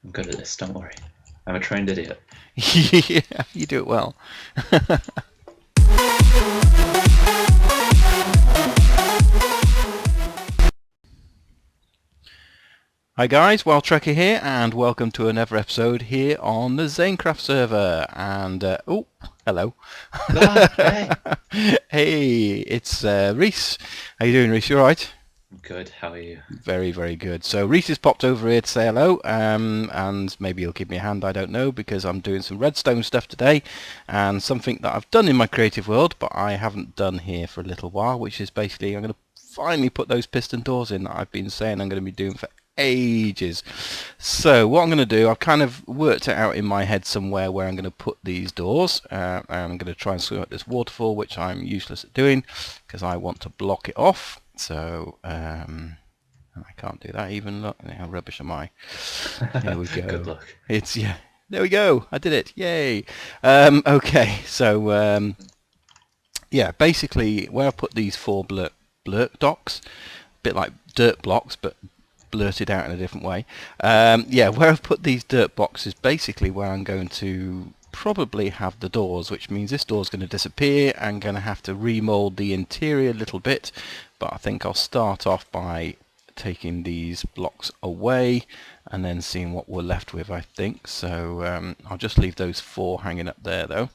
I'm good at this, don't worry. I'm a trained idiot. Yeah, you do it well. Hi guys, Wild Trekker here, and welcome to another episode here on the Zanecraft server. And oh, hello. Ah, hey. Hey, it's Reese. How you doing, Reese? You all right? I'm good, how are you? Very, very good. So Reese has popped over here to say hello, and maybe he'll give me a hand, I don't know, because I'm doing some redstone stuff today, and something that I've done in my creative world, but I haven't done here for a little while, which is basically I'm going to finally put those piston doors in that I've been saying I'm going to be doing for ages. So what I'm going to do, I've kind of worked it out in my head somewhere where I'm going to put these doors. And I'm going to try and swim up this waterfall, which I'm useless at doing because I want to block it off. So I can't do that even. Look, how rubbish am I? Here we Good go. luck. It's yeah. There we go. I did it. Yay. Okay. So yeah, basically where I put these four blurt docks, a bit like dirt blocks, but blurted out in a different way. Yeah, where I've put these dirt boxes, basically where I'm going to probably have the doors, which means this door's going to disappear. I'm going to have to remold the interior a little bit, but I think I'll start off by taking these blocks away and then seeing what we're left with, I think. So I'll just leave those four hanging up there though.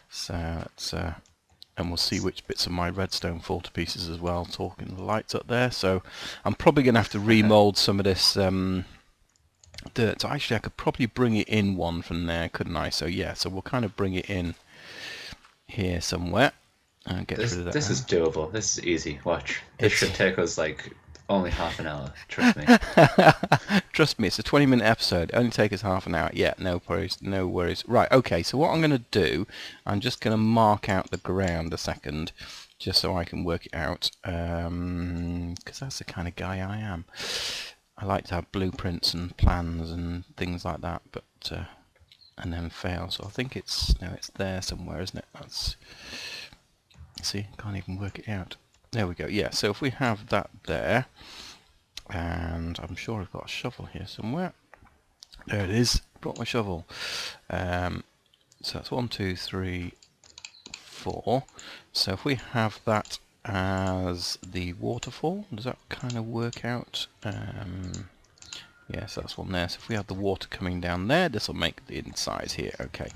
So that's and we'll see which bits of my redstone fall to pieces as well, talking the lights up there. So I'm probably going to have to remold some of this dirt. So actually I could probably bring it in one from there, couldn't I? So yeah, so we'll kind of bring it in here somewhere and get rid of that. This is doable. This is easy. Watch. This It's should take us like only half an hour. Trust me. trust me, it's a 20-minute episode. Only take us half an hour. Yeah, no worries, no worries. Right, okay, so what I'm going to do, I'm just going to mark out the ground a second, just so I can work it out, because that's the kind of guy I am. I like to have blueprints and plans and things like that, but and then fail. So I think it's there somewhere, isn't it? That's, see, can't even work it out. There we go. Yeah, so if we have that there, and I'm sure I've got a shovel here somewhere. There it is. Brought my shovel. So that's 1, 2, 3, 4. So if we have that as the waterfall, does that kind of work out? Yes, that's one there. So if we have the water coming down there, this will make the inside here. Okay.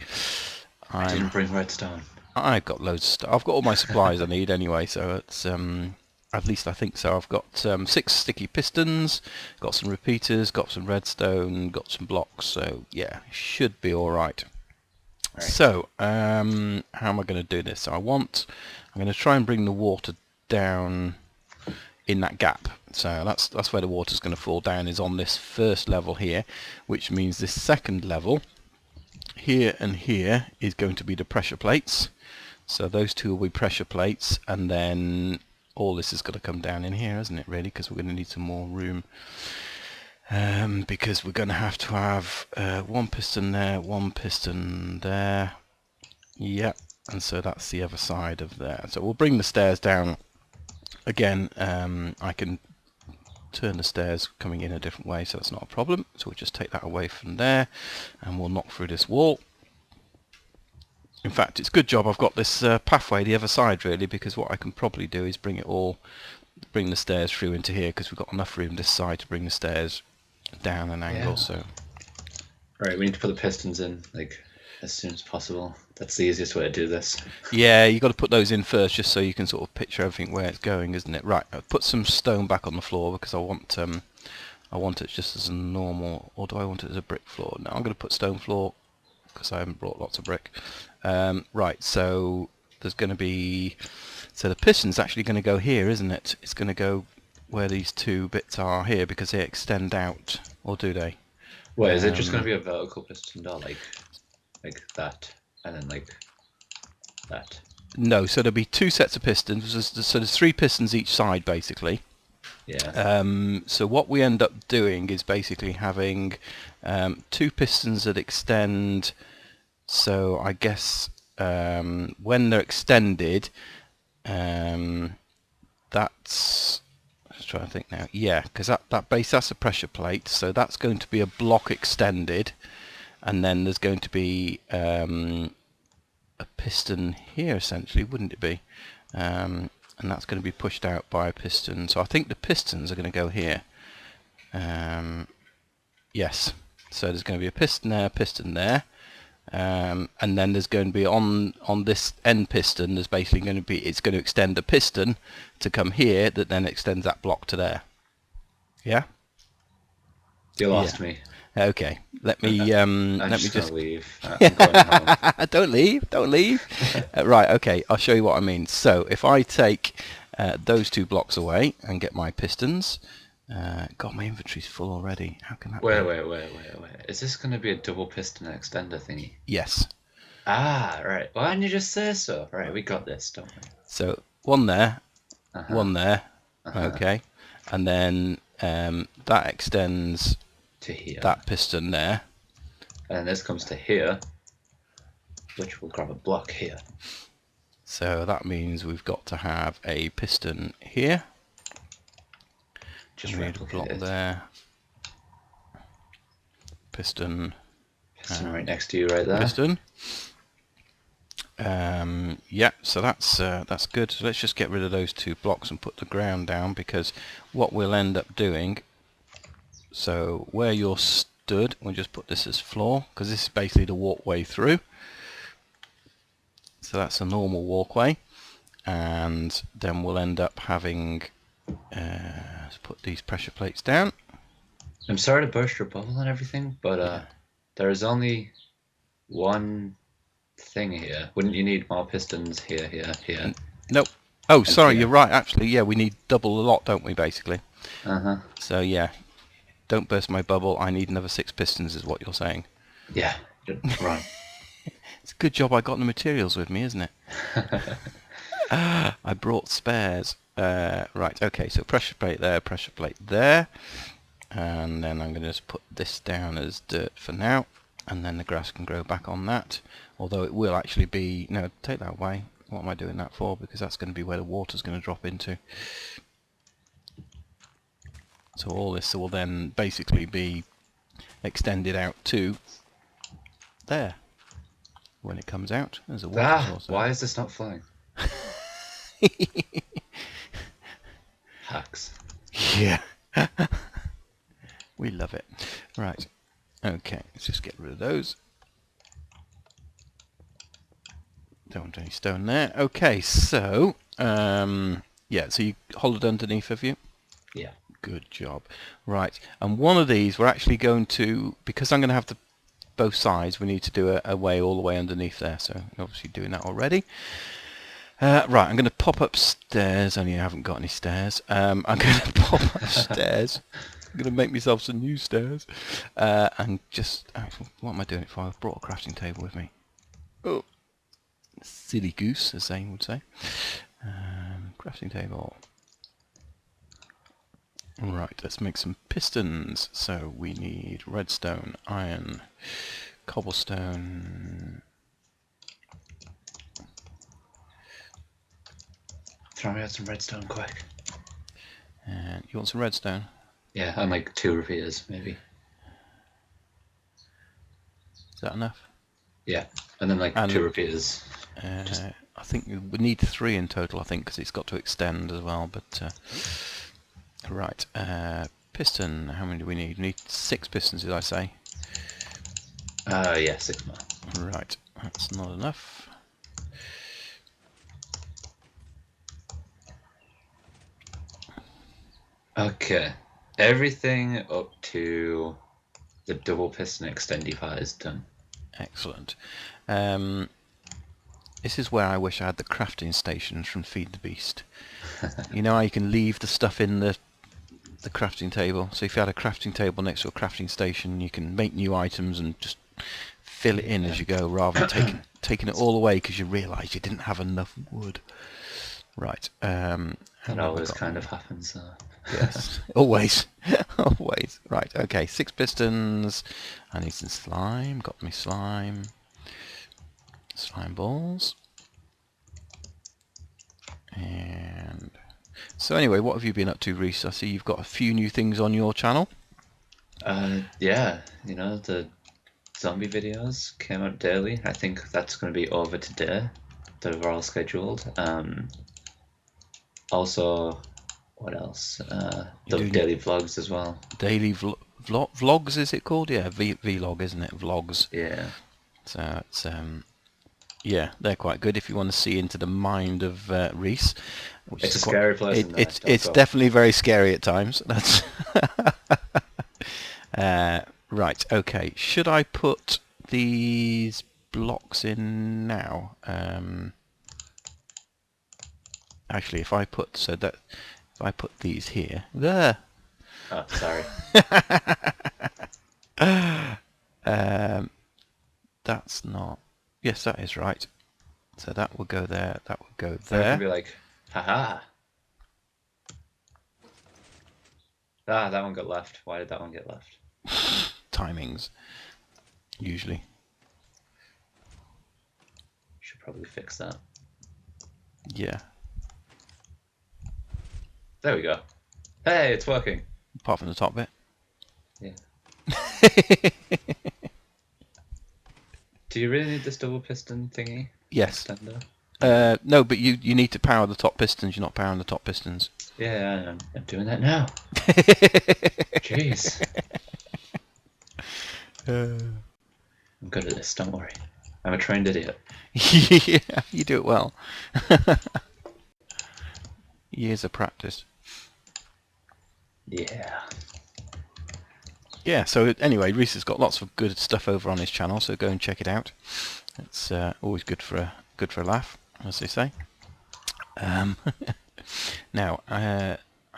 I didn't bring redstone. I've got loads of stuff. I've got all my supplies I need anyway, so it's at least I think so. I've got 6 sticky pistons, got some repeaters, got some redstone, got some blocks, so yeah, should be alright. Right. So, how am I going to do this? So I'm going to try and bring the water down in that gap. So that's where the water's going to fall down, is on this first level here, which means this second level here and here is going to be the pressure plates. So those two will be pressure plates, and then all this is going to come down in here, isn't it, really? Because we're going to need some more room. Because we're going to have one piston there, one piston there. Yeah, and so that's the other side of there. So we'll bring the stairs down. Again, I can turn the stairs coming in a different way, so that's not a problem. So we'll just take that away from there, and we'll knock through this wall. In fact, it's a good job I've got this pathway the other side, really, because what I can probably do is bring the stairs through into here, because we've got enough room this side to bring the stairs down an angle. Yeah. So Right, we need to put the pistons in like as soon as possible. That's the easiest way to do this. yeah, you've got to put those in first, just so you can sort of picture everything where it's going, isn't it? Right, I'll put some stone back on the floor because I want it just as a normal, or do I want it as a brick floor? No, I'm going to put stone floor because I haven't brought lots of brick. Right, so there's going to be, so the piston's actually going to go here, isn't it? It's going to go where these two bits are here because they extend out, or do they? Wait, is it just going to be a vertical piston door like that, and then like that? No, so there'll be 2 sets of pistons. So there's 3 pistons each side, basically. Yeah. So what we end up doing is basically having 2 pistons that extend. So I guess when they're extended, that's Just trying to think now. Yeah, because that base, that's a pressure plate, so that's going to be a block extended, and then there's going to be a piston here, essentially, wouldn't it be? And that's going to be pushed out by a piston. So I think the pistons are going to go here. Yes. So there's going to be a piston there. And then there's going to be on this end piston, there's basically going to be, it's going to extend a piston to come here that then extends that block to there. Yeah? You lost me. Okay. Let me I'm let me just just gonna leave. I'm going home. don't leave. Right, okay, I'll show you what I mean. So if I take those 2 blocks away and get my pistons, God, my inventory's full already. How can that be? Wait. Is this gonna be a double piston extender thingy? Yes. Ah, right. Why didn't you just say so? Right, we got this, don't we? So one there, one there, Uh-huh. okay, and then that extends To here. that piston there. And then this comes to here, which will grab a block here. So that means we've got to have a piston here. Just we need a replicate block it. there. Piston. Piston right next to you, right there. Piston. Yeah, so that's good. So let's just get rid of those 2 blocks and put the ground down, because what we'll end up doing, so where you're stood, we'll just put this as floor, because this is basically the walkway through. So that's a normal walkway, and then we'll end up having, let's put these pressure plates down. I'm sorry to burst your bubble and everything, but there is only one thing here. Wouldn't you need more pistons here, here? Nope. Oh, sorry, here. you're right, actually. Yeah, we need double a lot, don't we, basically? Uh-huh. So, yeah, don't burst my bubble. I need another 6 pistons, is what you're saying. Yeah, right. It's a good job I got the materials with me, isn't it? I brought spares. Right, okay, so pressure plate there. And then I'm going to just put this down as dirt for now. And then the grass can grow back on that. Although it will actually be... No, take that away. What am I doing that for? Because that's going to be where the water's going to drop into. So all this will then basically be extended out to there. When it comes out, there's a water source. Why is this not flying? Hacks. Yeah. We love it. Right. Okay, let's just get rid of those. Don't want any stone there. Okay, so yeah, so you hold it underneath, have you? Yeah. Good job. Right, and one of these we're actually going to, because I'm going to have both sides, we need to do a way all the way underneath there. So you're obviously doing that already. Right, I'm going to pop upstairs. Only I haven't got any stairs. I'm going to pop upstairs. I'm going to make myself some new stairs. And just... what am I doing it for? I've brought a crafting table with me. Oh, silly goose, as Zane would say. Crafting table. Right, let's make some pistons. So we need redstone, iron, cobblestone... Throw me out some redstone quick. And you want some redstone? Yeah, and like 2 repeaters, maybe. Is that enough? Yeah, and then like 2 repeaters. I think we need 3 in total, I think, because it's got to extend as well. But right, piston, how many do we need? We need 6 pistons, did I say? Yeah, 6 more. Right, that's not enough. Okay, everything up to the double piston extendy part is done. Excellent. This is where I wish I had the crafting stations from Feed the Beast. You know how you can leave the stuff in the crafting table? So if you had a crafting table next to a crafting station, you can make new items and just fill it in as you go, rather than taking it all away because you realise you didn't have enough wood. Right. That always kind of happens. Yes, always. Always. Right, okay, 6 pistons. I need some slime. Got me slime. Slime balls. And So anyway, what have you been up to, Reece? I see you've got a few new things on your channel. Yeah, the zombie videos came out daily. I think that's going to be over today, that we're all scheduled. Also, what else? You're The doing daily vlogs as well. daily vlogs, is it called? Yeah, vlog, isn't it? Vlogs. Yeah. So it's yeah, they're quite good if you want to see into the mind of Reece. Which It's is a scary place in there. it's definitely very scary at times. That's right. Okay. Should I put these blocks in now? Actually, if I put these here, there. Oh, sorry. That's not. Yes, that is right. So that will go there. That will go Then it there. can be like, haha. Ah, that one got left. Why did that one get left? Timings, usually. Should probably fix that. Yeah. There we go. Hey, it's working. Apart from the top bit. Yeah. Do you really need this double piston thingy? Yes. Extender? No, but you need to power the top pistons. You're not powering the top pistons. Yeah, I'm doing that now. Jeez. I'm good at this, don't worry. I'm a trained idiot. Yeah, you do it well. Years of practice. Yeah. Yeah, so anyway, Reece has got lots of good stuff over on his channel, so go and check it out. It's always good for a laugh, as they say. Now,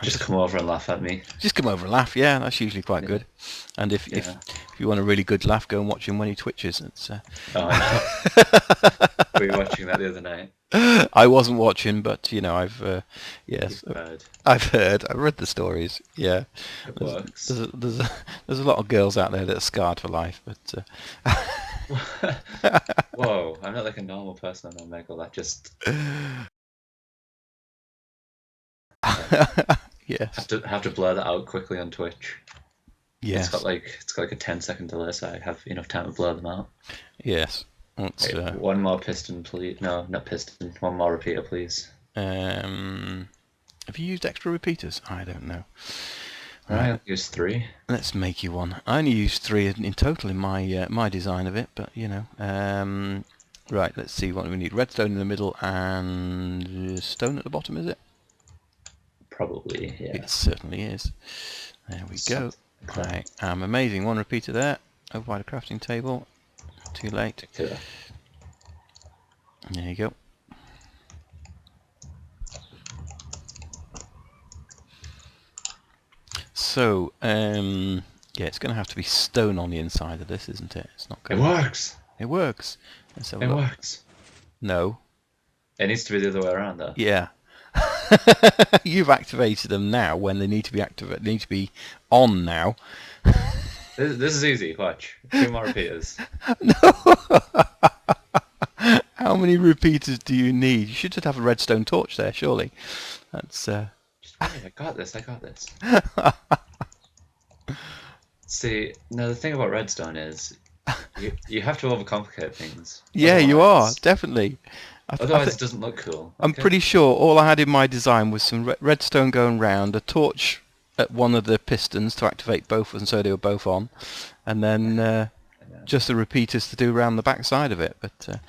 Just come over and laugh at me. just come over and laugh. Yeah, that's usually quite Yeah. good. And if Yeah. if you want a really good laugh, go and watch him when he twitches. It's. Oh, I know. We were watching that the other night. I wasn't watching, but I've yes, You've heard. I've read the stories. Yeah, It works. There's a lot of girls out there that are scarred for life, but. Whoa, I'm not like a normal person on Omegle. That just Yes. have to blur that out quickly on Twitch. Yes. It's got like a 10-second delay, so I have enough time to blur them out. Yes. Let's, Hey, one more piston, please. No, not piston. One more repeater, please. have you used extra repeaters? I don't know. Right. I use 3. Let's make you one. I only used 3 in total in my my design of it, but right. Let's see what we need. Redstone in the middle and stone at the bottom. Is it? Probably, yeah. It certainly is. There we go. Something like that. Right. Amazing. One repeater there. Over by the crafting table. Too late. Yeah. There you go. So, yeah, it's going to have to be stone on the inside of this, isn't it? It's not It going. works. It works. Let's have a It look. works. No. It needs to be the other way around, though. Yeah. You've activated them now when they need to be activated. They need to be on now. This is easy. Watch. 2 more repeaters. How many repeaters do you need? You should just have a redstone torch there, surely. That's. Just wait. I got this. See, now the thing about redstone is you have to overcomplicate things. Yeah, you are definitely. Otherwise, it doesn't look cool. I'm pretty sure all I had in my design was some redstone going round, a torch at one of the pistons to activate both of them so they were both on, and then just the repeaters to do around the back side of it. But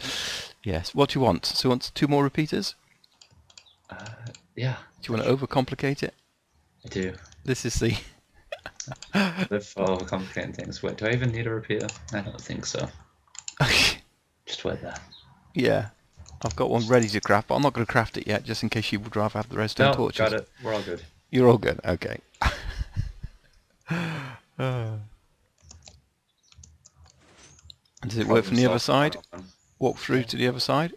yes, what do you want? So you want 2 more repeaters? Yeah. Do you want to overcomplicate it? I do. This is the... Live for overcomplicating things. Wait, do I even need a repeater? I don't think so. Just wait there. Yeah. I've got one ready to craft, but I'm not going to craft it yet, just in case you would rather have the redstone torches. Got it. We're all good. You're all good. Okay. And does it work from the other side? Walk through to the other side?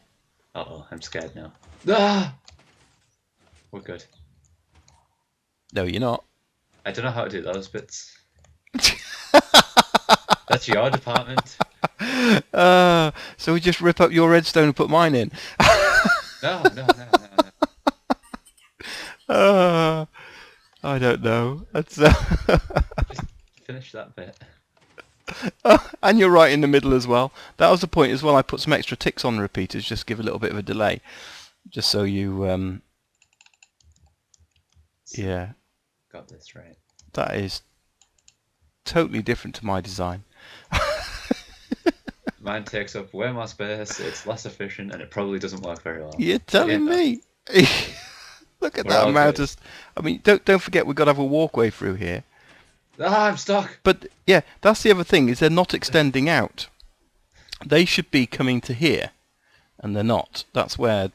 Uh-oh, I'm scared now. Ah! We're good. No, you're not. I don't know how to do those bits. That's your department. So we just rip up your redstone and put mine in. No. I don't know. That's, Just finish that bit. and you're right in the middle as well. That was the point as well. I put some extra ticks on the repeaters, just give a little bit of a delay, just so you. Yeah, Got this right. that is totally different to my design. Mine takes up way more space, it's less efficient, and it probably doesn't work very well. You're But yeah, telling no, me? Look at we're that all amount good. of. I mean, don't forget we've got to have a walkway through here. Ah, I'm stuck! But yeah, that's the other thing is they're not extending out. They should be coming to here, and they're not. That's where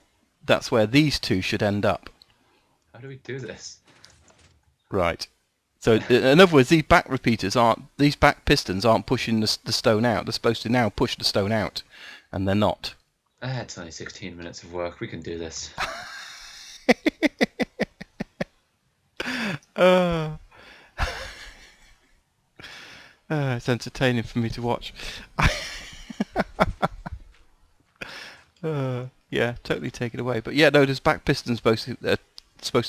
these two should end up. How do we do this? Right. So in other words, these back pistons aren't pushing the stone out. They're supposed to now push the stone out, and they're not. It's only 16 minutes of work, we can do this. Uh, it's entertaining for me to watch. Yeah, totally take it away. But yeah, no, there's back pistons supposed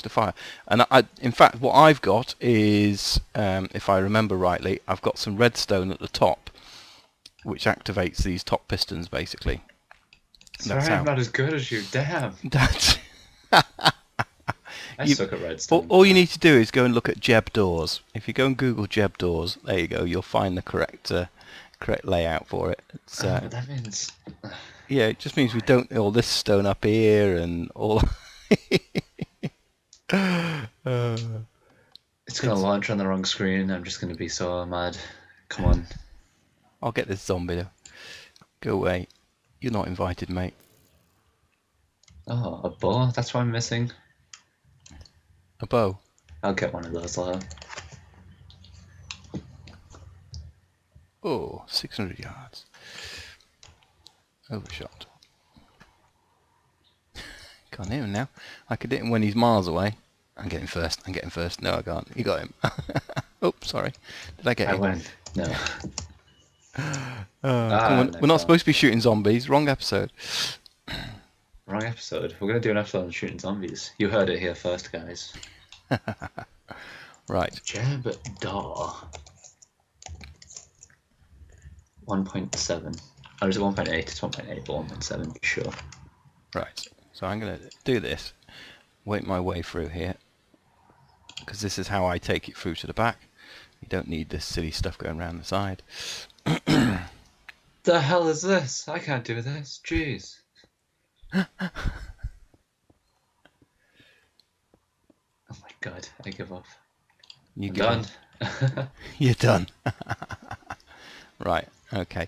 to fire. And in fact, what I've got is, if I remember rightly, I've got some redstone at the top, which activates these top pistons, basically. Sorry, I'm not as good as you, damn! That's I suck at redstone. all you need to do is go and look at Jeb doors. If you go and Google Jeb doors, there you go, you'll find the correct layout for it. But that means... Yeah, it just means we don't all this stone up here and all. It's gonna launch on the wrong screen, I'm just gonna be so mad. Come on. I'll get this zombie though. Go away. You're not invited, mate. Oh, a bow? That's what I'm missing. A bow. I'll get one of those later. Oh, 600 yards. Overshot. Can't hit him now. I could hit him when he's miles away. I'm getting first. No, I can't. You got him. Oh, sorry. Did I get him? I went. No. Come on. No, We're not supposed to be shooting zombies. Wrong episode. Wrong episode. We're gonna do an episode on shooting zombies. You heard it here first, guys. Right. Jeb door. 1.7. Or is it 1.8? It's 1.8, but 1.7, sure. Right. So I'm going to do this. Work my way through here. Because this is how I take it through to the back. You don't need this silly stuff going around the side. The hell is this? I can't do this. Jeez. Oh my god, I give up. You I'm give done. up. You're done. Right, okay.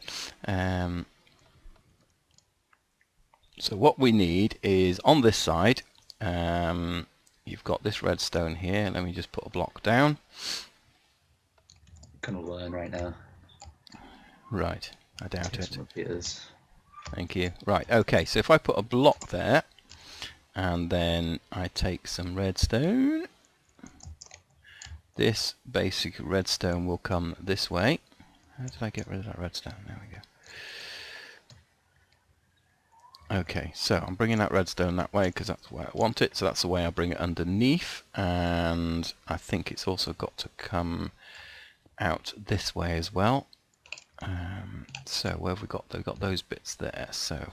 So what we need is on this side, you've got this redstone here. Let me just put a block down. Gonna learn right now. Right, I doubt it. Repeaters. Thank you. Right, okay, so if I put a block there, and then I take some redstone, this basic redstone will come this way. How did I get rid of that redstone? There we go. Okay, so I'm bringing that redstone that way because that's where I want it, so that's the way I bring it underneath, and I think it's also got to come out this way as well. So where have we got? We've got those bits there, so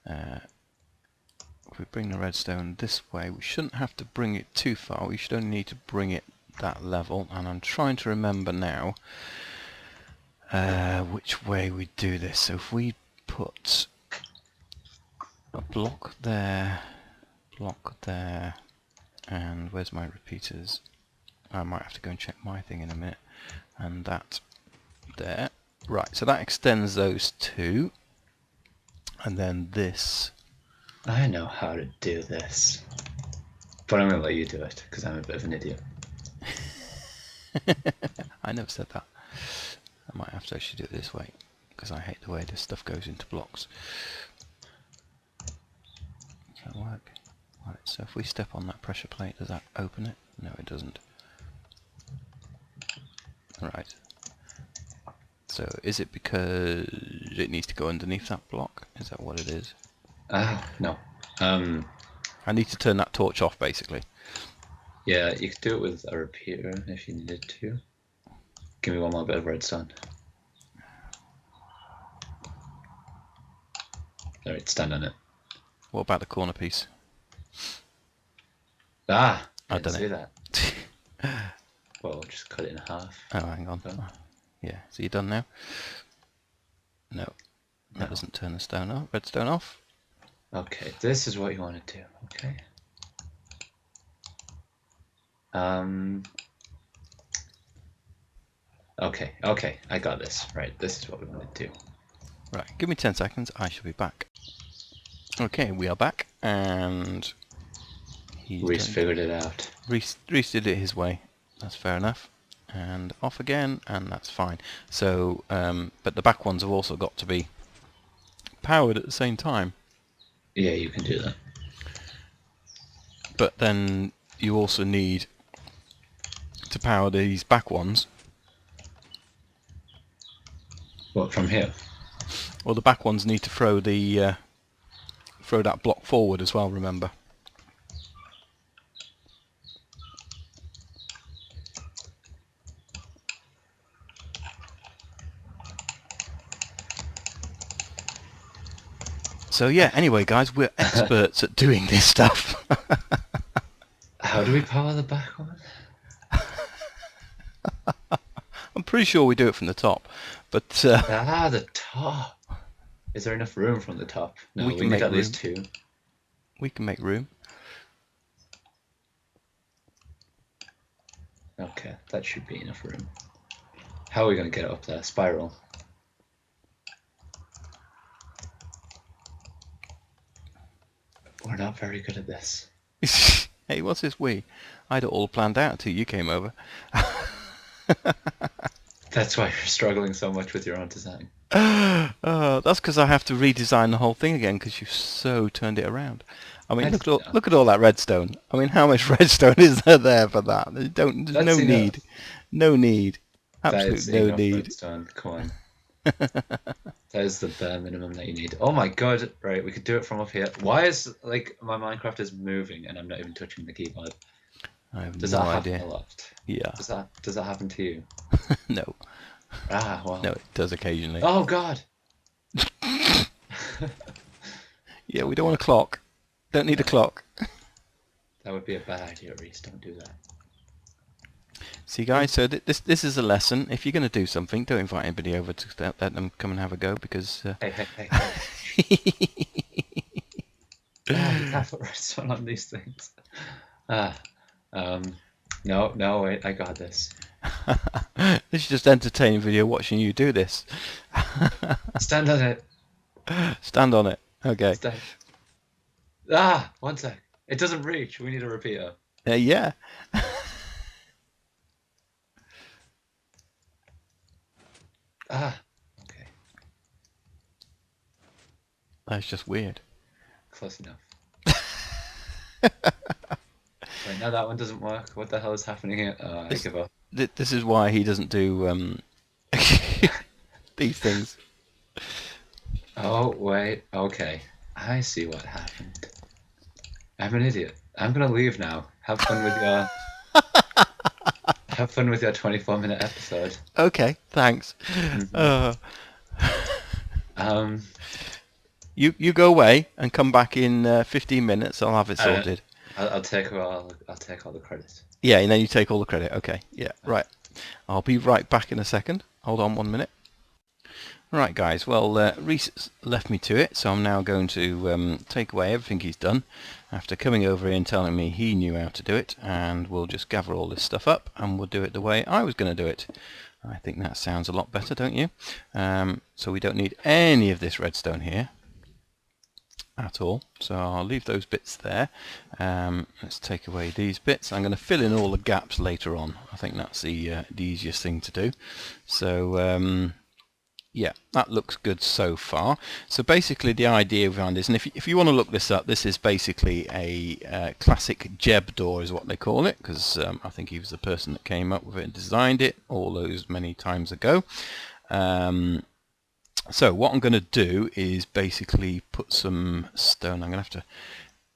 if we bring the redstone this way, we shouldn't have to bring it too far, we should only need to bring it that level, and I'm trying to remember now which way we do this. So if we put a block there, and where's my repeaters? I might have to go and check my thing in a minute, and that there. Right, so that extends those two, and then this. I know how to do this. But I'm gonna let you do it, because I'm a bit of an idiot. I never said that. I might have to actually do it this way, because I hate the way this stuff goes into blocks. Does that work? Right, so if we step on that pressure plate, does that open it? No, it doesn't. Right. So is it because it needs to go underneath that block? Is that what it is? No. I need to turn that torch off, basically. Yeah, you could do it with a repeater if you needed to. Give me one more bit of redstone. Alright, stand on it. What about the corner piece? Ah! I've Didn't done see it. that. Well, just cut it in half. Oh, hang on. Oh. Oh, yeah, so you done now? No, that No. doesn't turn the stone off. Redstone off. Okay, this is what you want to do. Okay. Okay, I got this. Right, this is what we want to do. Right, give me 10 seconds. I shall be back. Okay, we are back, and Reece figured it out. Reece did it his way. That's fair enough. And off again, and that's fine. So, but the back ones have also got to be powered at the same time. Yeah, you can do that. But then you also need to power these back ones. What, from here? Well, the back ones need to throw the throw that block forward as well. Remember. So yeah. Anyway, guys, we're experts at doing this stuff. How do we power the back one? I'm pretty sure we do it from the top, but the top. Is there enough room from the top? No, We we can need make at least room. 2. we can make room. Okay, that should be enough room. How are we going to get it up there? Spiral. We're not very good at this. Hey, what's this we? I had it all planned out until you came over. That's why you're struggling so much with your own design. That's because I have to redesign the whole thing again because you've so turned it around. I mean, I look at all that redstone. I mean, how much redstone is there for that? There's That's no enough. need. No need. That Absolutely is no enough need. redstone. Come on. That is the bare minimum that you need. Oh my god! Right, we could do it from up here. Why is like my Minecraft is moving and I'm not even touching the keyboard? I have Does no that happen idea. a lot? Yeah. Does that happen to you? No. Ah, well. No, it does occasionally. Oh god. Yeah, we don't want a clock. Don't need a clock. That would be a bad idea, Reece. Don't do that. See, guys, so this is a lesson. If you're going to do something, don't invite anybody over to let them come and have a go because. Hey. You can't put redstone on these things. No, wait, I got this. This is just entertaining video watching you do this. Stand on it. Stand on it. Okay. Stand. 1 sec. It doesn't reach. We need a repeater. Yeah. Okay. That's just weird. Close enough. Right, now that one doesn't work. What the hell is happening here? I give up. This is why he doesn't do these things. Oh, wait. Okay. I see what happened. I'm an idiot. I'm gonna leave now. Have fun with your... Have fun with your 24-minute episode. Okay, thanks. You go away and come back in 15 minutes. I'll have it sorted. I'll take all the credit. Yeah, and then you take all the credit. Okay, yeah, right. I'll be right back in a second. Hold on 1 minute. Right, guys. Well, Reece left me to it, so I'm now going to take away everything he's done after coming over here and telling me he knew how to do it, and we'll just gather all this stuff up and we'll do it the way I was going to do it. I think that sounds a lot better, don't you? So we don't need any of this redstone here at all, so I'll leave those bits there. Let's take away these bits. I'm going to fill in all the gaps later on. I think that's the easiest thing to do. So yeah, that looks good so far. So basically the idea behind this, and if you want to look this up, this is basically a classic Jeb door is what they call it, because I think he was the person that came up with it and designed it all those many times ago. So what I'm going to do is basically put some stone. I'm going to have to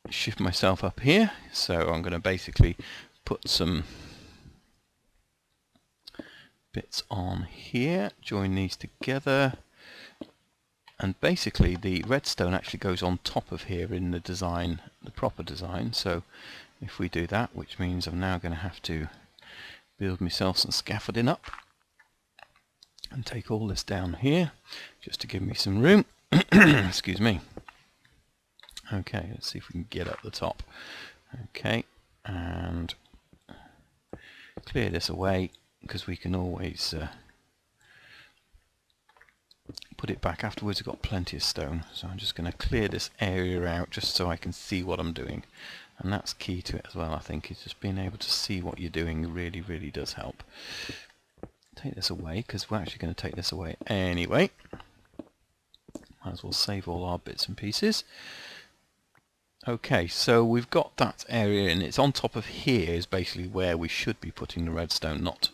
shift myself up here. So I'm going to basically put some bits on here, join these together, and basically the redstone actually goes on top of here in the design, the proper design. So if we do that, which means I'm now going to have to build myself some scaffolding up and take all this down here just to give me some room. Excuse me. Okay, let's see if we can get up the top. Okay, and clear this away, because we can always put it back afterwards. We've got plenty of stone, so I'm just going to clear this area out just so I can see what I'm doing, and that's key to it as well. I think is just being able to see what you're doing really does help. Take this away, because we're actually going to take this away anyway. Might as well save all our bits and pieces. Okay, so we've got that area, and it's on top of here is basically where we should be putting the redstone, not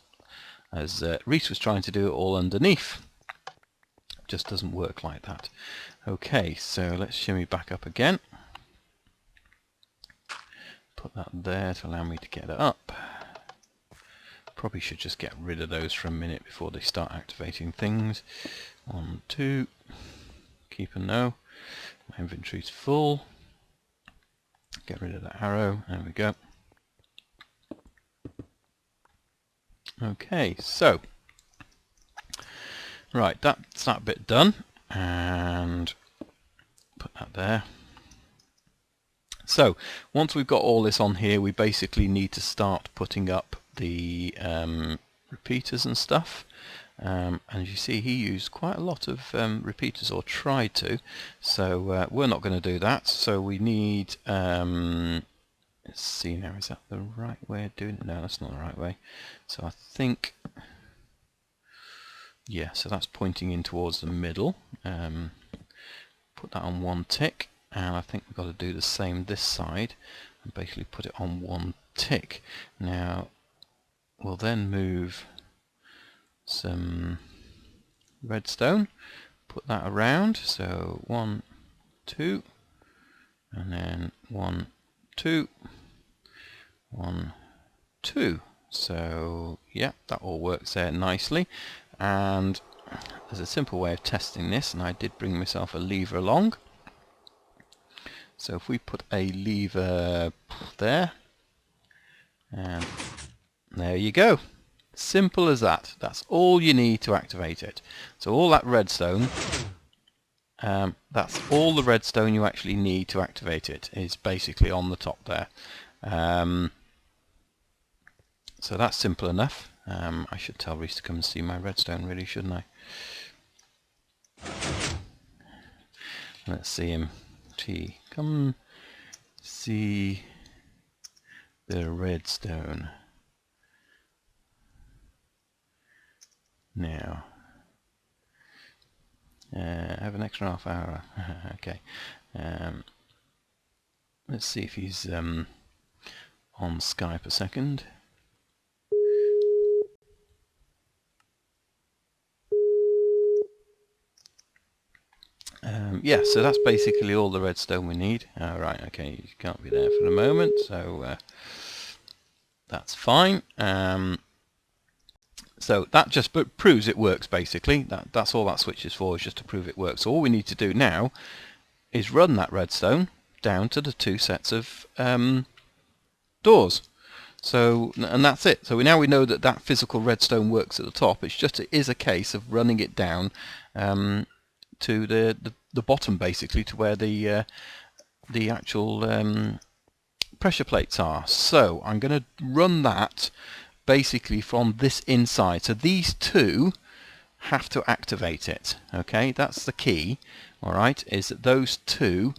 as Reece was trying to do it all underneath. It just doesn't work like that. Okay, so let's shimmy back up again. Put that there to allow me to get it up. Probably should just get rid of those for a minute before they start activating things. 1, 2. Keep a no. My inventory's full. Get rid of that arrow. There we go. Okay, so right, that's that bit done, and put that there. So once we've got all this on here, we basically need to start putting up the repeaters and stuff. And as you see, he used quite a lot of repeaters, or tried to, so we're not going to do that. So we need let's see now, is that the right way of doing it? No, that's not the right way. So I think, yeah, so that's pointing in towards the middle. Put that on 1 tick, and I think we've got to do the same this side and basically put it on 1 tick. Now we'll then move some redstone, put that around, so 1, 2, and then 1, 2, 1, 2. So yeah, that all works there nicely. And there's a simple way of testing this, and I did bring myself a lever along. So if we put a lever there, and there you go. Simple as that. That's all you need to activate it. So all that redstone, that's all the redstone you actually need to activate it, is basically on the top there. So that's simple enough. I should tell Reece to come and see my redstone, really, shouldn't I? Let's see him. Gee, come see the redstone. Now, have an extra half hour. Okay. Let's see if he's on Skype a second. Yeah, so that's basically all the redstone we need. Right, okay, you can't be there for the moment, so that's fine. So that just proves it works, basically. That's all that switch is for, is just to prove it works. So all we need to do now is run that redstone down to the 2 sets of doors. So, and that's it. So now we know that that physical redstone works at the top. It's just, it is a case of running it down to the bottom, basically, to where the actual pressure plates are. So I'm going to run that basically from this inside. So these 2 have to activate it. Okay, that's the key. All right, is that those 2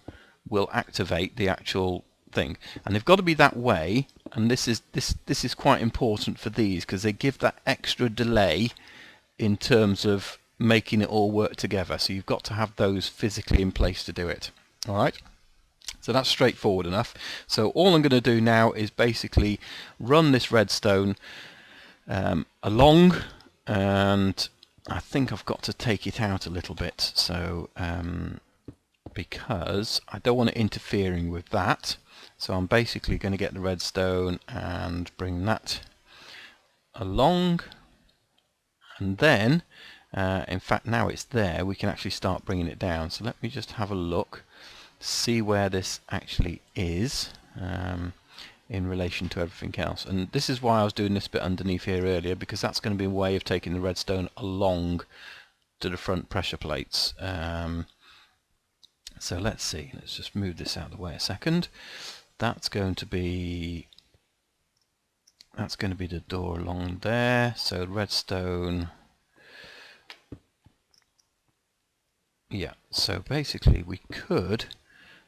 will activate the actual thing, and they've got to be that way. And this is quite important for these, because they give that extra delay in terms of making it all work together. So you've got to have those physically in place to do it. All right. So that's straightforward enough. So all I'm going to do now is basically run this redstone along, and I think I've got to take it out a little bit. So because I don't want it interfering with that. So I'm basically going to get the redstone and bring that along, and then in fact now it's there, we can actually start bringing it down. So let me just have a look, see where this actually is in relation to everything else. And this is why I was doing this bit underneath here earlier, because that's going to be a way of taking the redstone along to the front pressure plates. So let's see, let's just move this out of the way a second. That's going to be the door along there. So redstone, yeah, so basically we could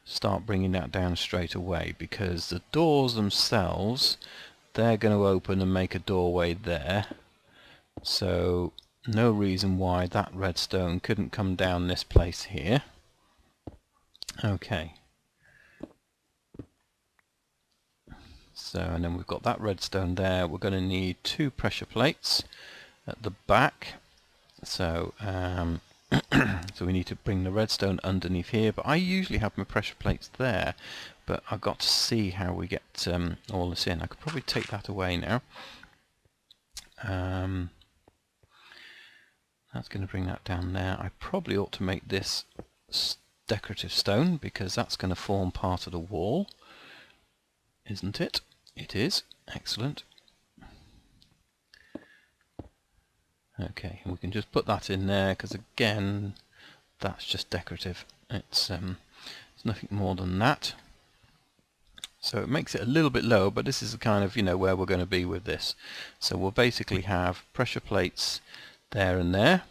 start bringing that down straight away, because the doors themselves, they're going to open and make a doorway there, so no reason why that redstone couldn't come down this place here. Okay, so and then we've got that redstone there. We're going to need 2 pressure plates at the back, so so we need to bring the redstone underneath here, but I usually have my pressure plates there, but I've got to see how we get all this in. I could probably take that away now. That's going to bring that down there. I probably ought to make this decorative stone, because that's going to form part of the wall, isn't it? It is. Excellent. Okay, and we can just put that in there, because again, that's just decorative. It's nothing more than that. So it makes it a little bit lower, but this is the kind of, where we're going to be with this. So we'll basically have pressure plates there and there.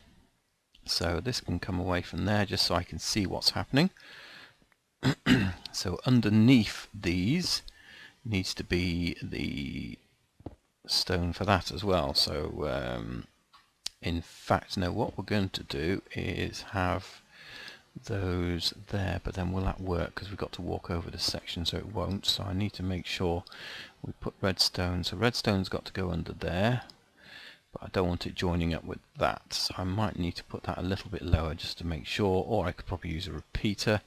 So this can come away from there, just so I can see what's happening. So underneath these needs to be the stone for that as well. So in fact, no, what we're going to do is have those there, but then will that work? Because we've got to walk over this section, so it won't. So I need to make sure we put redstone. So redstone's got to go under there, but I don't want it joining up with that. So I might need to put that a little bit lower just to make sure, or I could probably use a repeater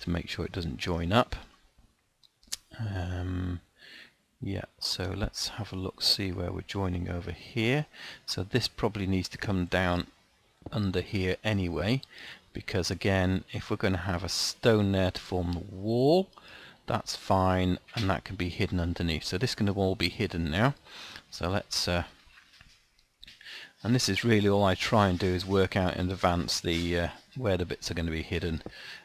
to make sure it doesn't join up. Yeah, so let's have a look, see where we're joining over here. So this probably needs to come down under here anyway, because again, if we're going to have a stone there to form the wall, that's fine, and that can be hidden underneath. So this can all be hidden now. So let's and this is really all I try and do, is work out in advance the where the bits are going to be hidden,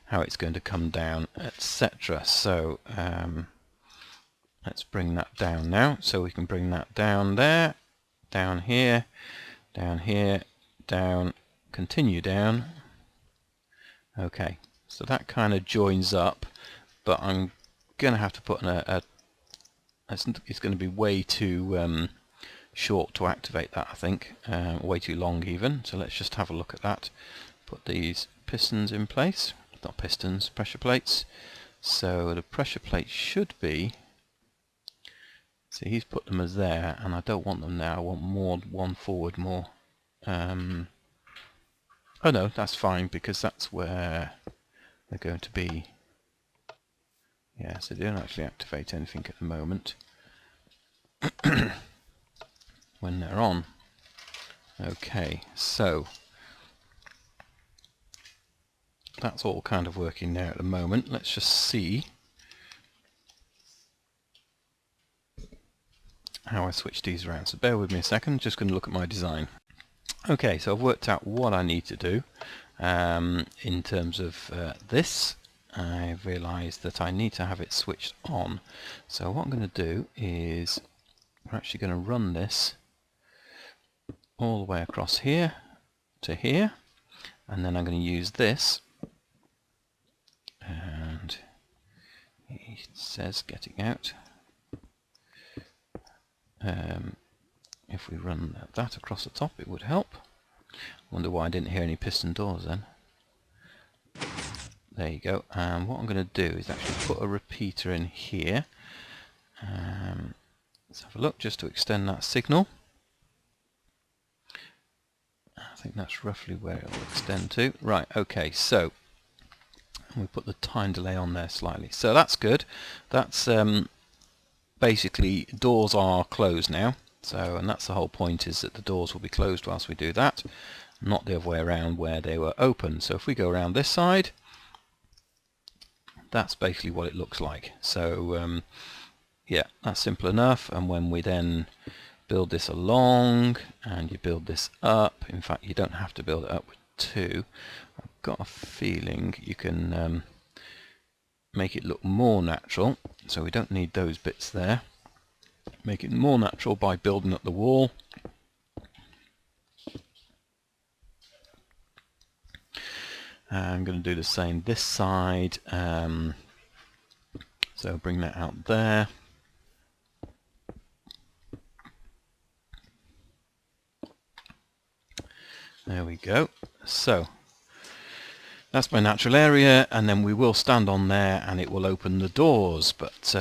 how it's going to come down, etc. So let's bring that down now. So we can bring that down there, down here, down, continue down. Okay, so that kind of joins up, but I'm going to have to put it's going to be way too short to activate that, I think, way too long even. So let's just have a look at that. Put these pistons in place, not pistons, pressure plates. So the pressure plates should be, see, he's put them as there, and I don't want them there. I want more, one forward more. Oh no, that's fine, because that's where they're going to be. Yeah, so they don't actually activate anything at the moment when they're on. Okay, so that's all kind of working there at the moment. Let's just see how I switch these around. So bear with me a second, just going to look at my design. Okay, so I've worked out what I need to do in terms of this. I've realised that I need to have it switched on. So what I'm going to do is we're actually going to run this all the way across here to here, and then I'm going to use this, and it says getting out. If we run that across the top, it would help. Wonder why I didn't hear any piston doors then. There you go. And what I'm going to do is actually put a repeater in here. Let's have a look just to extend that signal. I think that's roughly where it will extend to. Right, okay, so and we put the time delay on there slightly. So that's good. That's basically doors are closed now. So, and that's the whole point, is that the doors will be closed whilst we do that, not the other way around where they were open. So if we go around this side, that's basically what it looks like. So yeah, that's simple enough. And when we then build this along and you build this up, in fact you don't have to build it up with two. I've got a feeling you can make it look more natural, so we don't need those bits there. Make it more natural by building up the wall. I'm going to do the same this side, so bring that out there. There we go. So that's my natural area, and then we will stand on there and it will open the doors, but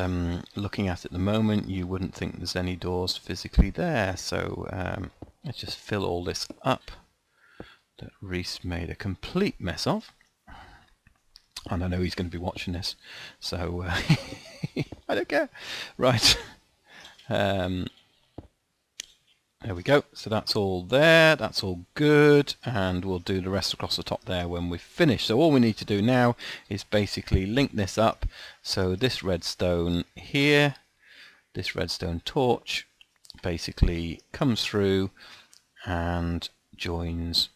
looking at it at the moment you wouldn't think there's any doors physically there. So let's just fill all this up that Reece made a complete mess of, and I know he's going to be watching this, so I don't care. Right. There we go. So that's all there, that's all good, and we'll do the rest across the top there when we've finished. So all we need to do now is basically link this up. So this redstone here, this redstone torch basically comes through and joins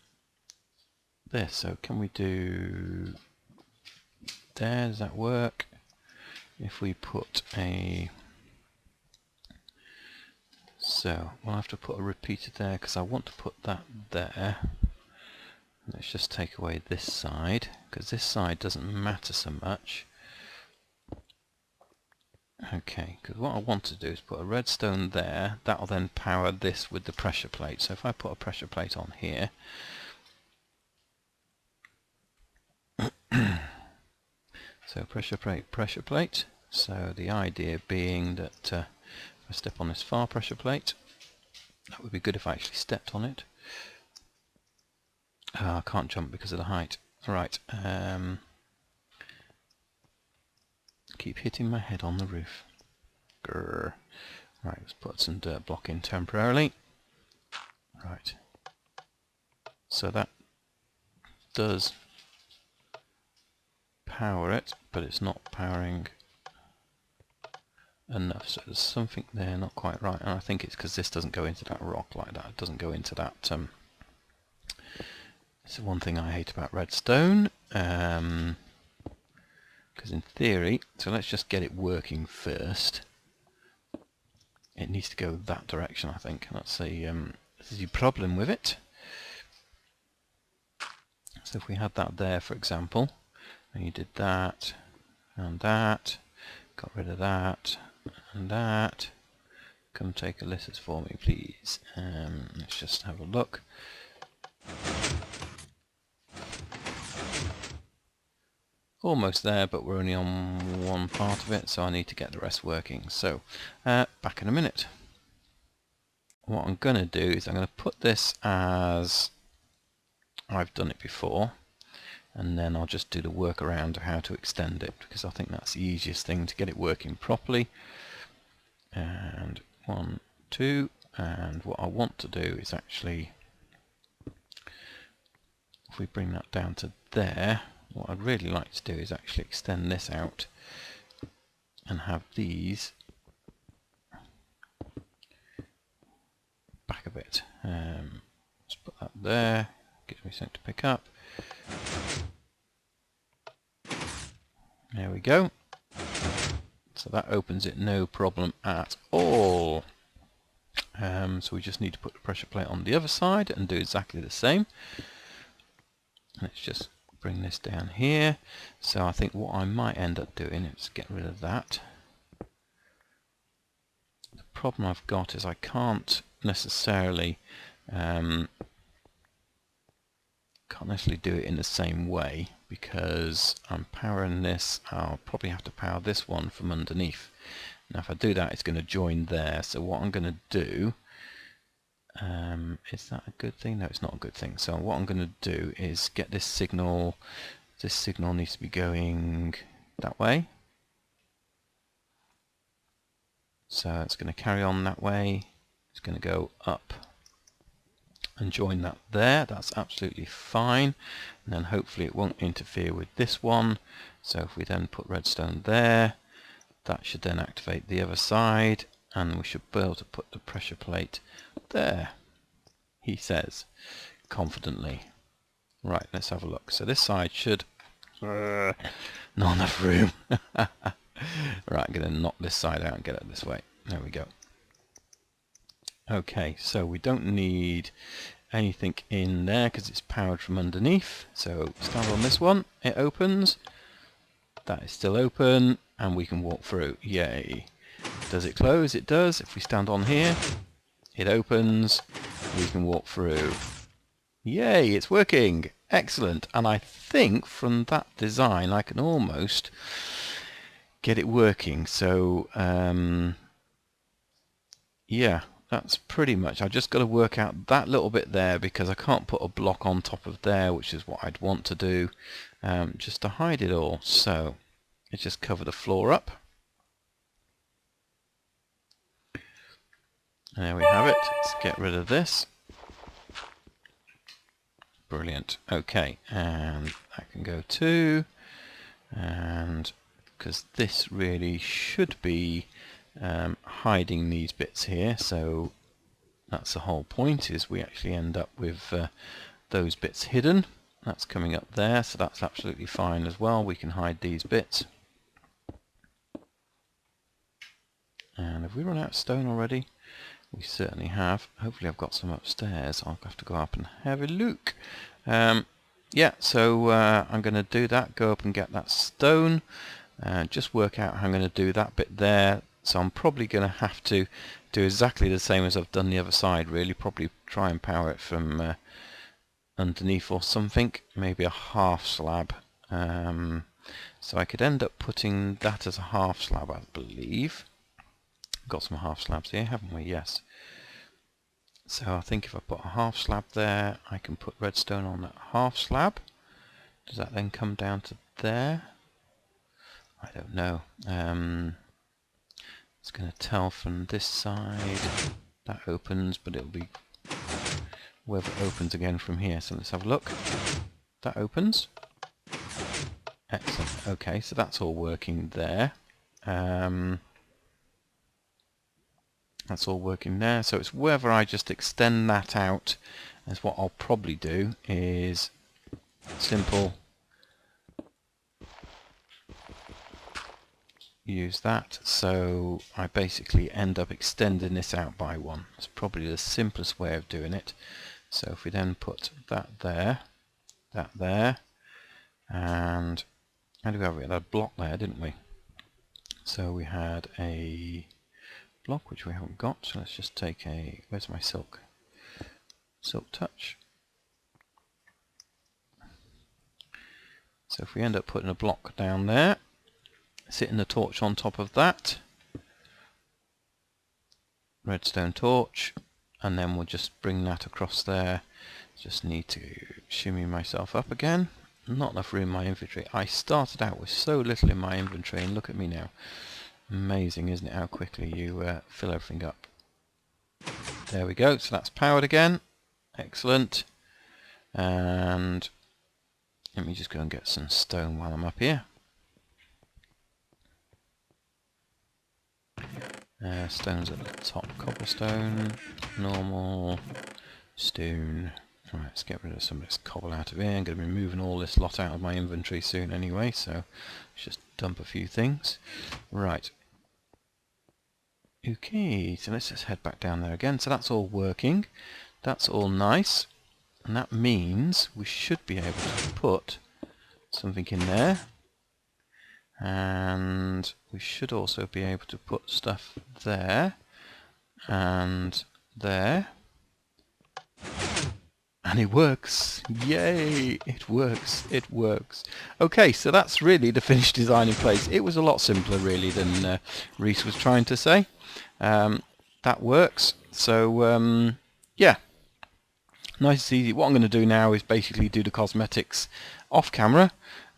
this. So can we do there? Does that work? If we put a... So we'll have to put a repeater there because I want to put that there. Let's just take away this side because this side doesn't matter so much. Okay, because what I want to do is put a redstone there. That will then power this with the pressure plate. So if I put a pressure plate on here, so pressure plate. So the idea being that if I step on this far pressure plate, that would be good if I actually stepped on it. I can't jump because of the height. Alright, keep hitting my head on the roof. Grr. Right, let's put some dirt block in temporarily. Right, so that does power it, but it's not powering enough, so there's something there not quite right, and I think it's because this doesn't go into that rock like that. It doesn't go into that. It's one thing I hate about redstone, because in theory, so let's just get it working first. It needs to go that direction, I think. That's the problem with it. So if we had that there, for example, and you did that and that, got rid of that and that. Come take a list for me, please. Let's just have a look. Almost there, but we're only on one part of it, so I need to get the rest working. So, back in a minute. What I'm going to do is I'm going to put this as I've done it before, and then I'll just do the workaround of how to extend it, because I think that's the easiest thing to get it working properly. And 1, 2, and what I want to do is actually, if we bring that down to there, what I'd really like to do is actually extend this out and have these back a bit. Let's put that there, gives me something to pick up. There we go. So that opens it no problem at all. So we just need to put the pressure plate on the other side and do exactly the same. Let's just bring this down here. So I think what I might end up doing is get rid of that. The problem I've got is I can't necessarily do it in the same way, because I'm powering this. I'll probably have to power this one from underneath. Now if I do that, it's going to join there. So what I'm going to do, is that a good thing? No, it's not a good thing. So what I'm going to do is get this signal This signal needs to be going that way. So it's going to carry on that way. It's going to go up and join that there. That's absolutely fine. And then hopefully it won't interfere with this one. So if we then put redstone there, that should then activate the other side, and we should be able to put the pressure plate there, he says confidently. Right, let's have a look. So this side should not enough room. Right, I'm going to knock this side out and get it this way. There we go. Okay, so we don't need anything in there because it's powered from underneath. So stand on this one, it opens. That is still open, and we can walk through. Yay. Does it close? It does. If we stand on here, it opens. We can walk through. Yay, it's working. Excellent. And I think from that design I can almost get it working. So yeah, that's pretty much. I've just got to work out that little bit there because I can't put a block on top of there, which is what I'd want to do, just to hide it all. So let's just cover the floor up. There we have it. Let's get rid of this. Brilliant. Okay, and that can go too. And because this really should be hiding these bits here, so that's the whole point, is we actually end up with those bits hidden. That's coming up there, so that's absolutely fine as well. We can hide these bits. And have we run out of stone already? We certainly have. Hopefully I've got some upstairs. I'll have to go up and have a look. Yeah, so I'm going to do that, go up and get that stone, just work out how I'm going to do that bit there. So I'm probably going to have to do exactly the same as I've done the other side, really. Probably try and power it from underneath or something, maybe a half slab. So I could end up putting that as a half slab, I believe. Got some half slabs here, haven't we? Yes. So I think if I put a half slab there, I can put redstone on that half slab. Does that then come down to there? I don't know. It's going to tell from this side. That opens, but it'll be whether it opens again from here. So let's have a look. That opens. Excellent. Okay, so that's all working there. That's all working there. So it's whether I just extend that out, as what I'll probably do is simple use that. So I basically end up extending this out by one. It's probably the simplest way of doing it. So if we then put that there, and how do we have it? We had a block there, didn't we? So we had a block which we haven't got, so let's just take a, where's my silk touch. So if we end up putting a block down there, sitting the torch on top of that, redstone torch, and then we'll just bring that across there. Just need to shimmy myself up again. Not enough room in my inventory. I started out with so little in my inventory, and look at me now. Amazing, isn't it, how quickly you fill everything up. There we go, so that's powered again. Excellent. And let me just go and get some stone while I'm up here. Stone's at the top. Cobblestone, normal, stone. Right, let's get rid of some of this cobble out of here. I'm going to be moving all this lot out of my inventory soon anyway, so let's just dump a few things. Right. Okay, so let's just head back down there again. So that's all working. That's all nice. And that means we should be able to put something in there. And we should also be able to put stuff there. And there. And it works. Yay! It works. It works. Okay, so that's really the finished design in place. It was a lot simpler, really, than Reece was trying to say. That works. So, yeah. Nice and easy. What I'm going to do now is basically do the cosmetics off camera.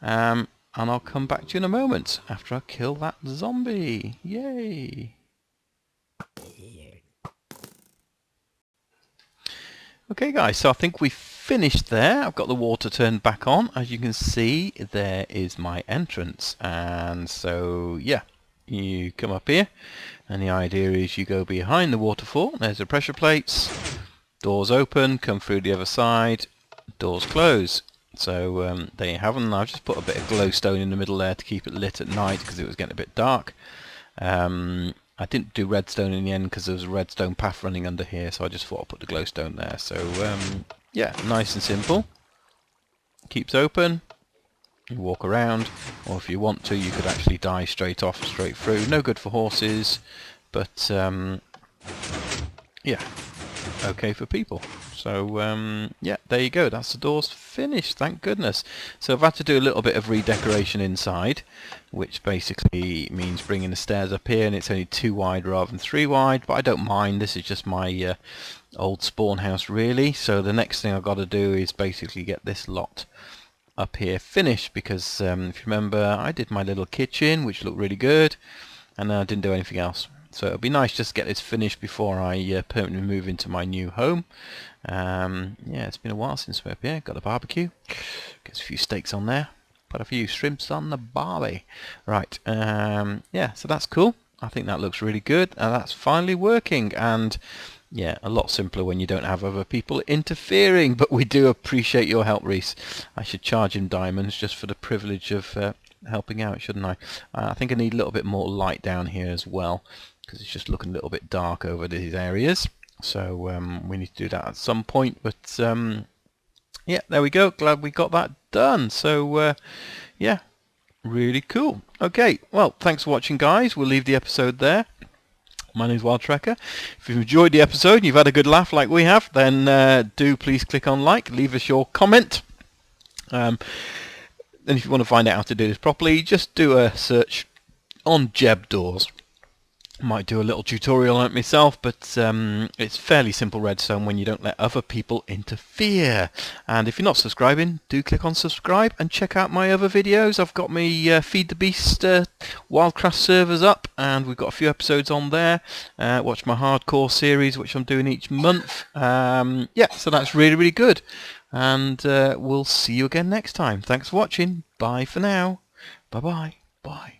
And I'll come back to you in a moment after I kill that zombie. Yay! Okay guys, so I think we finished there. I've got the water turned back on. As you can see, there is my entrance. And so, yeah, you come up here. And the idea is you go behind the waterfall. There's the pressure plates. Doors open, come through the other side. Doors close. So there you have them. I've just put a bit of glowstone in the middle there to keep it lit at night because it was getting a bit dark. I didn't do redstone in the end because there was a redstone path running under here, so I just thought I'd put the glowstone there. So yeah, nice and simple. Keeps open. You walk around, or if you want to, you could actually dive straight off, straight through. No good for horses, but yeah, okay for people. So yeah, there you go. That's the doors finished, thank goodness. So I've had to do a little bit of redecoration inside, which basically means bringing the stairs up here, and it's only 2 wide rather than 3 wide, but I don't mind. This is just my old spawn house really. So the next thing I've got to do is basically get this lot up here finished, because if you remember, I did my little kitchen which looked really good, and then I didn't do anything else. So it'll be nice just to get this finished before I permanently move into my new home. Yeah, it's been a while since we're up here. Got a barbecue. Get a few steaks on there. Put a few shrimps on the barbie. Right, yeah, so that's cool. I think that looks really good, and that's finally working. And yeah, a lot simpler when you don't have other people interfering, but we do appreciate your help, Reese. I should charge him diamonds just for the privilege of helping out, shouldn't I? I think I need a little bit more light down here as well, because it's just looking a little bit dark over these areas. So we need to do that at some point, but yeah, there we go. Glad we got that done. So yeah, really cool. Okay, well, thanks for watching, guys. We'll leave the episode there. My name's Wild Trekker. If you've enjoyed the episode and you've had a good laugh like we have, then do please click on like, leave us your comment. And if you want to find out how to do this properly, just do a search on Jeb Doors. Might do a little tutorial on it myself, but it's fairly simple redstone when you don't let other people interfere. And if you're not subscribing, do click on subscribe and check out my other videos. I've got my Feed the Beast Wildcraft servers up, and we've got a few episodes on there. Watch my hardcore series, which I'm doing each month. Yeah, so that's really, really good. And we'll see you again next time. Thanks for watching. Bye for now. Bye-bye. Bye.